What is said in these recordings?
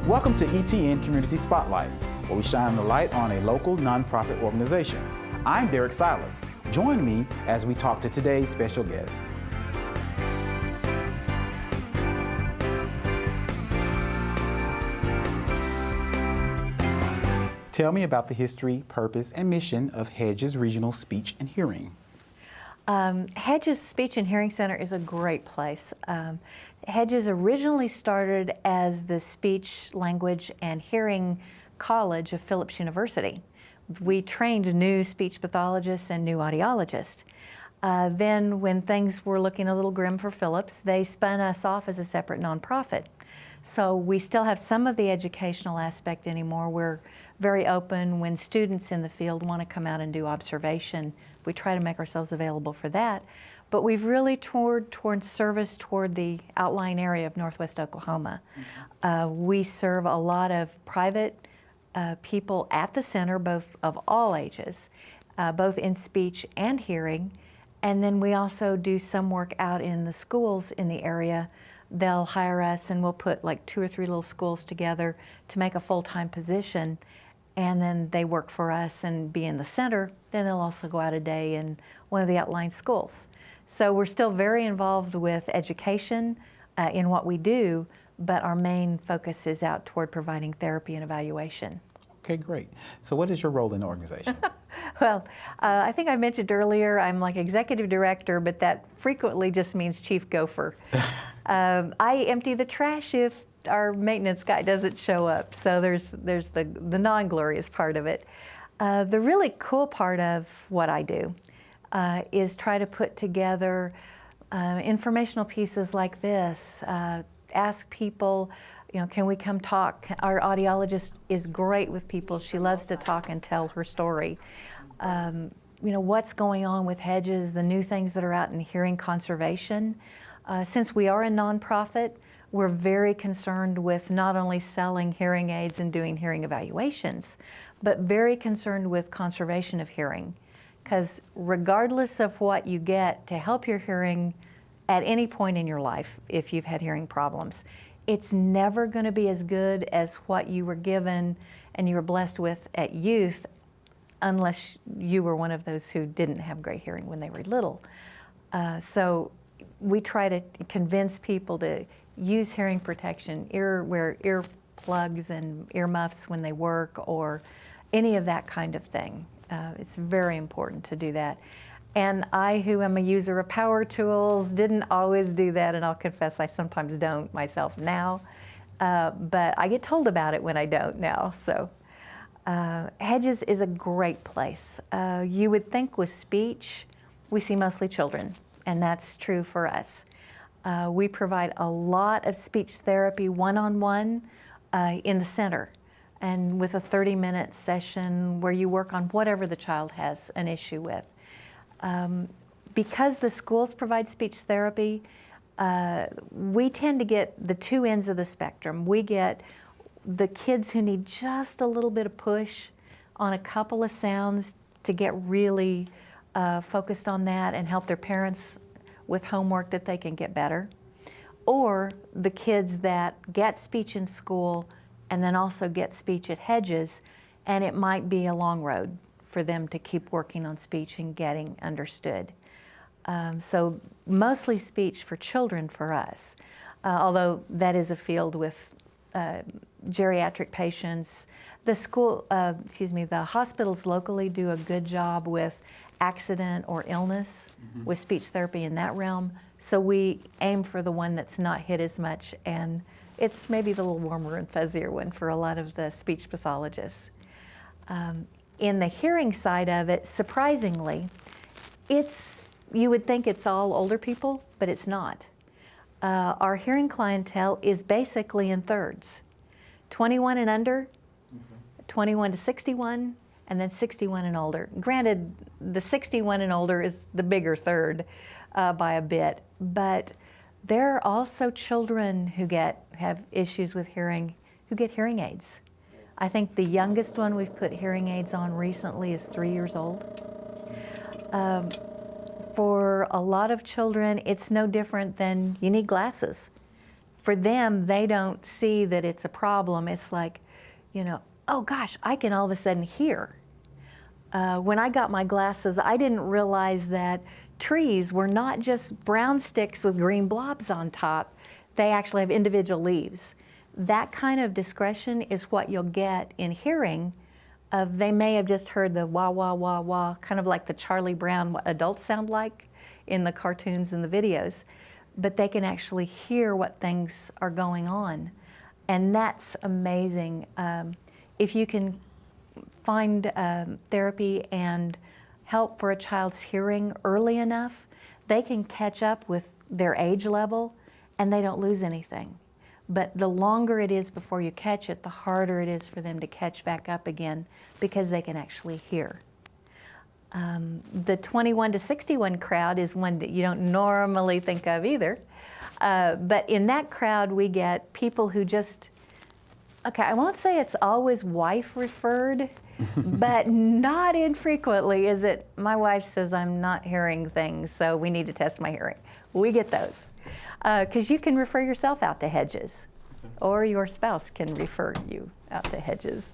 Welcome to ETN Community Spotlight, where we shine the light on a local nonprofit organization. I'm Derrick Silas. Join me as we talk to today's special guest. Tell me about the history, purpose, and mission of Hedges Regional Speech and Hearing. Hedges Speech and Hearing Center is a great place. Hedges originally started as the Speech, Language, and Hearing College of Phillips University. We trained new speech pathologists and new audiologists. Then when things were looking a little grim for Phillips, they spun us off as a separate nonprofit. So we still have some of the educational aspect anymore. We're very open when students in the field want to come out and do observation. We try to make ourselves available for that. But we've really toward service toward the outlying area of Northwest Oklahoma. We serve a lot of private people at the center, both of all ages, both in speech and hearing. And then we also do some work out in the schools in the area. They'll hire us and we'll put like 2 or 3 little schools together to make a full-time position. And then they work for us and be in the center. Then they'll also go out a day in one of the outlying schools. So we're still very involved with education in what we do, but our main focus is out toward providing therapy and evaluation. Okay, great. So what is your role in the organization? Well, I think I mentioned earlier, I'm like executive director, but that frequently just means chief gopher. I empty the trash if our maintenance guy doesn't show up. So there's the non-glorious part of it. The really cool part of what I do is try to put together informational pieces like this. Ask people, can we come talk? Our audiologist is great with people. She loves to talk and tell her story. What's going on with Hedges, the new things that are out in hearing conservation. Since we are a nonprofit, we're very concerned with not only selling hearing aids and doing hearing evaluations, but very concerned with conservation of hearing. Because regardless of what you get to help your hearing at any point in your life, if you've had hearing problems, it's never going to be as good as what you were given and you were blessed with at youth, unless you were one of those who didn't have great hearing when they were little. So we try to convince people to use hearing protection, wear ear plugs and earmuffs when they work or any of that kind of thing. It's very important to do that. And I, who am a user of power tools, didn't always do that, and I'll confess I sometimes don't myself now, but I get told about it when I don't now. So Hedges is a great place. You would think with speech, we see mostly children, and that's true for us. We provide a lot of speech therapy one-on-one in the center, and with a 30-minute session where you work on whatever the child has an issue with. Because the schools provide speech therapy, we tend to get the 2 ends of the spectrum. We get the kids who need just a little bit of push on a couple of sounds to get really focused on that and help their parents with homework that they can get better. Or the kids that get speech in school and then also get speech at Hedges, and it might be a long road for them to keep working on speech and getting understood. So mostly speech for children for us, although that is a field with geriatric patients. The hospitals locally do a good job with accident or illness with speech therapy in that realm. So we aim for the one that's not hit as much, and it's maybe the little warmer and fuzzier one for a lot of the speech pathologists. In the hearing side of it, surprisingly, you would think it's all older people, but it's not. Our hearing clientele is basically in thirds. 21 and under, 21 to 61, and then 61 and older. Granted, the 61 and older is the bigger third by a bit, but there are also children who have issues with hearing who get hearing aids. I think the youngest one we've put hearing aids on recently is 3 years old. For a lot of children, it's no different than you need glasses. for them, they don't see that it's a problem. It's like, oh gosh, I can all of a sudden hear. When I got my glasses, I didn't realize that trees were not just brown sticks with green blobs on top. They actually have individual leaves. That kind of discretion is what you'll get in hearing. They may have just heard the wah, wah, wah, wah, kind of like the Charlie Brown, what adults sound like in the cartoons and the videos, but they can actually hear what things are going on. And that's amazing. If you can find therapy and help for a child's hearing early enough, they can catch up with their age level and they don't lose anything. But the longer it is before you catch it, the harder it is for them to catch back up again because they can actually hear. The 21 to 61 crowd is one that you don't normally think of either. But in that crowd, we get people who just, okay, I won't say it's always wife referred, but not infrequently is it, my wife says I'm not hearing things, so we need to test my hearing. We get those. Because you can refer yourself out to Hedges, or your spouse can refer you out to Hedges.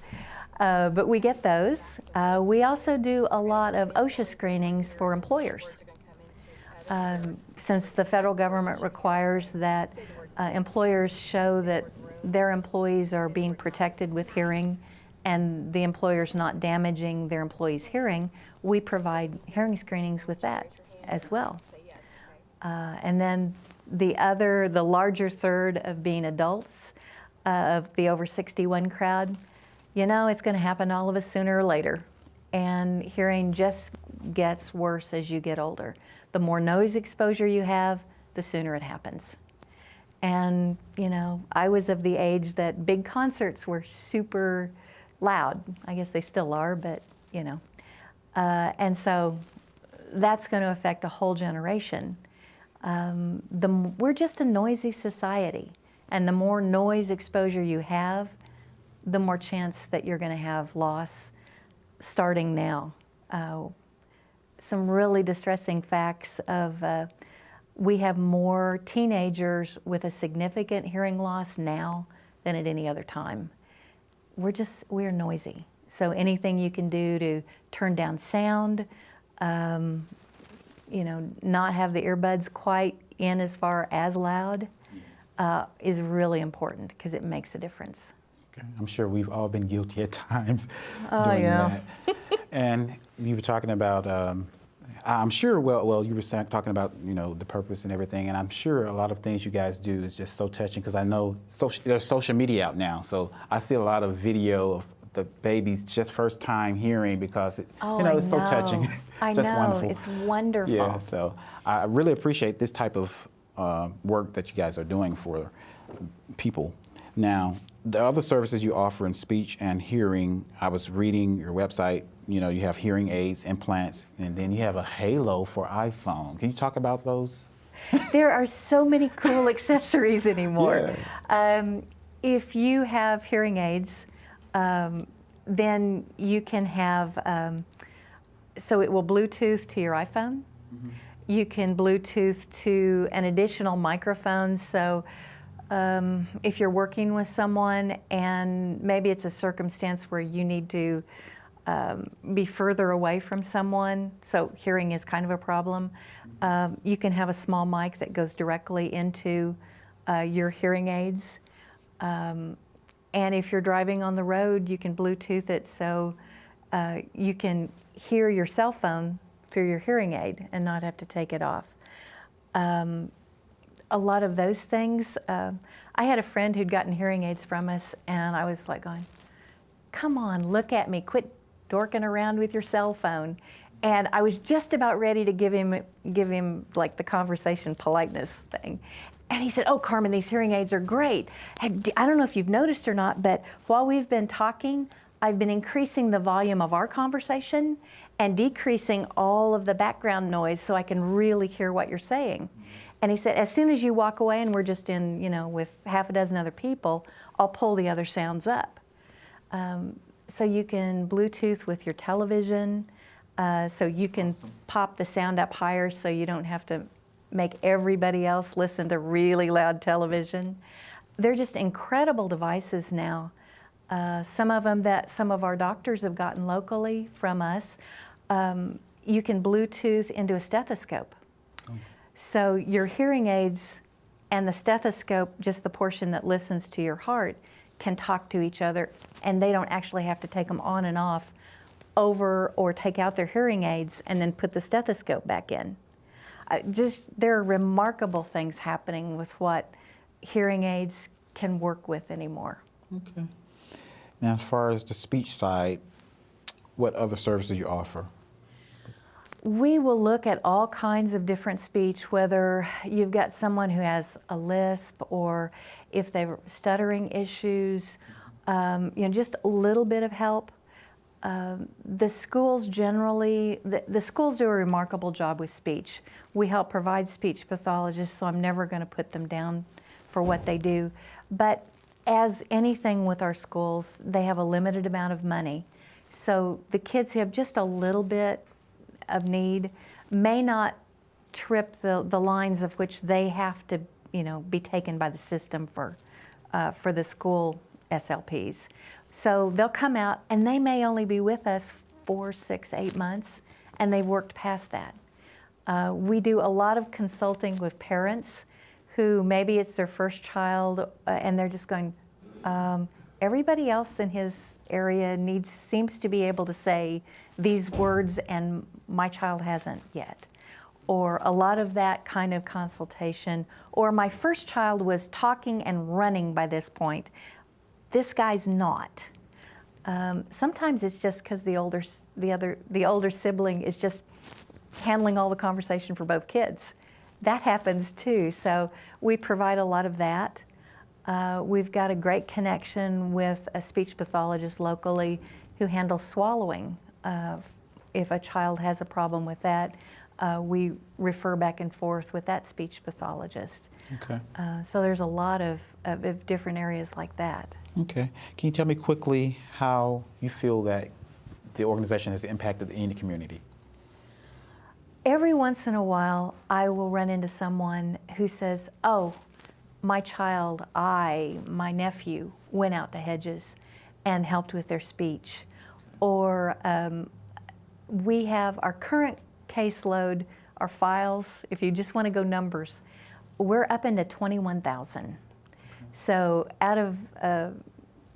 But we get those. We also do a lot of OSHA screenings for employers. Since the federal government requires that employers show that their employees are being protected with hearing and the employer's not damaging their employees' hearing, we provide hearing screenings with that as well. And then the larger third of being adults, of the over 61 crowd, it's going to happen to all of us sooner or later. And hearing just gets worse as you get older. The more noise exposure you have, the sooner it happens. And, I was of the age that big concerts were super loud. I guess they still are, but, and so that's going to affect a whole generation. We're just a noisy society, and the more noise exposure you have, the more chance that you're going to have loss starting now. Some really distressing facts of we have more teenagers with a significant hearing loss now than at any other time. We're noisy. So anything you can do to turn down sound, not have the earbuds quite in as far as loud, is really important because it makes a difference. Okay. I'm sure we've all been guilty at times doing that. And you were talking about, I'm sure, you were talking about, the purpose and everything, and I'm sure a lot of things you guys do is just so touching because I know there's social media out now, so I see a lot of video of the baby's just first time hearing because it's so touching. I just know, wonderful. It's wonderful. Yeah, so I really appreciate this type of work that you guys are doing for people. Now, the other services you offer in speech and hearing, I was reading your website, you have hearing aids, implants, and then you have a halo for iPhone. Can you talk about those? There are so many cool accessories anymore. Yes. If you have hearing aids, then you can have, so it will Bluetooth to your iPhone. Mm-hmm. You can Bluetooth to an additional microphone. So if you're working with someone and maybe it's a circumstance where you need to be further away from someone, so hearing is kind of a problem, you can have a small mic that goes directly into your hearing aids. And if you're driving on the road, you can Bluetooth it so you can hear your cell phone through your hearing aid and not have to take it off. A lot of those things. I had a friend who'd gotten hearing aids from us, and I was like going, come on, look at me, quit dorking around with your cell phone. And I was just about ready to give him like the conversation politeness thing. And he said, oh, Carmen, these hearing aids are great. I don't know if you've noticed or not, but while we've been talking, I've been increasing the volume of our conversation and decreasing all of the background noise so I can really hear what you're saying. And he said, as soon as you walk away and we're just in, with half a dozen other people, I'll pull the other sounds up. So you can Bluetooth with your television, so you can pop the sound up higher so you don't have to make everybody else listen to really loud television. They're just incredible devices now. Some of them that some of our doctors have gotten locally from us, you can Bluetooth into a stethoscope. Oh. So your hearing aids and the stethoscope, just the portion that listens to your heart, can talk to each other, and they don't actually have to take them on and off over or take out their hearing aids and then put the stethoscope back in. There are remarkable things happening with what hearing aids can work with anymore. Okay. Now, as far as the speech side, what other services do you offer? We will look at all kinds of different speech, whether you've got someone who has a lisp or if they're stuttering issues, just a little bit of help. The schools generally, the schools do a remarkable job with speech. We help provide speech pathologists, so I'm never going to put them down for what they do. But as anything with our schools, they have a limited amount of money. So the kids who have just a little bit of need may not trip the lines of which they have to, be taken by the system for the school SLPs. So they'll come out and they may only be with us 4, 6, 8 months, and they've worked past that. We do a lot of consulting with parents who maybe it's their first child and they're just going, everybody else in his area seems to be able to say these words and my child hasn't yet. Or a lot of that kind of consultation. Or my first child was talking and running by this point. This guy's not. Sometimes it's just because the older sibling is just handling all the conversation for both kids. That happens too. So we provide a lot of that. We've got a great connection with a speech pathologist locally who handles swallowing. If a child has a problem with that, we refer back and forth with that speech pathologist. Okay. So there's a lot of different areas like that. Okay. Can you tell me quickly how you feel that the organization has impacted the Enid community? Every once in a while, I will run into someone who says, oh, my child, my nephew, went out to Hedges and helped with their speech. Or we have our current caseload, our files, if you just want to go numbers, we're up into 21,000. So out of,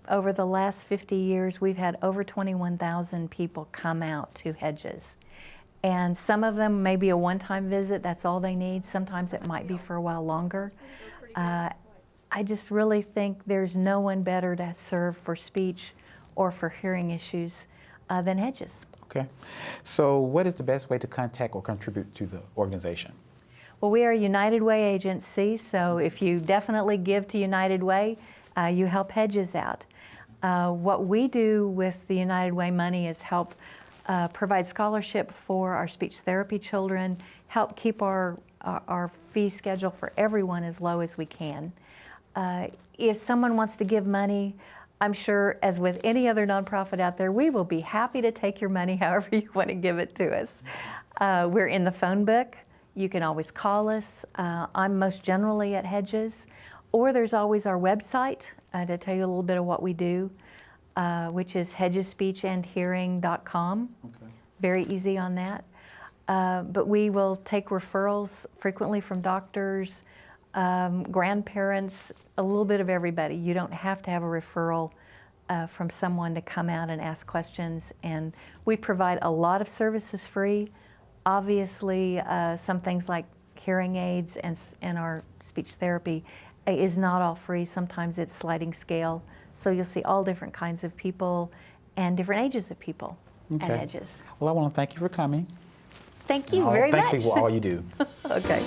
over the last 50 years, we've had over 21,000 people come out to Hedges. And some of them may be a one-time visit, that's all they need. Sometimes it might be for a while longer. I just really think there's no one better to serve for speech or for hearing issues than Hedges. Okay. So what is the best way to contact or contribute to the organization? Well, we are a United Way agency, so if you definitely give to United Way, you help Hedges out. What we do with the United Way money is help provide scholarship for our speech therapy children, help keep our fee schedule for everyone as low as we can. If someone wants to give money, I'm sure, as with any other nonprofit out there, we will be happy to take your money however you want to give it to us. We're in the phone book. You can always call us. I'm most generally at Hedges, or there's always our website to tell you a little bit of what we do, which is hedgesspeechandhearing.com. Okay. Very easy on that. But we will take referrals frequently from doctors, grandparents, a little bit of everybody. You don't have to have a referral from someone to come out and ask questions. And we provide a lot of services free. Obviously, some things like hearing aids and our speech therapy is not all free. Sometimes it's sliding scale. So you'll see all different kinds of people and different ages of people at Hedges. Well, I want to thank you for coming. Thank you very much. Thank you for all you do. Okay.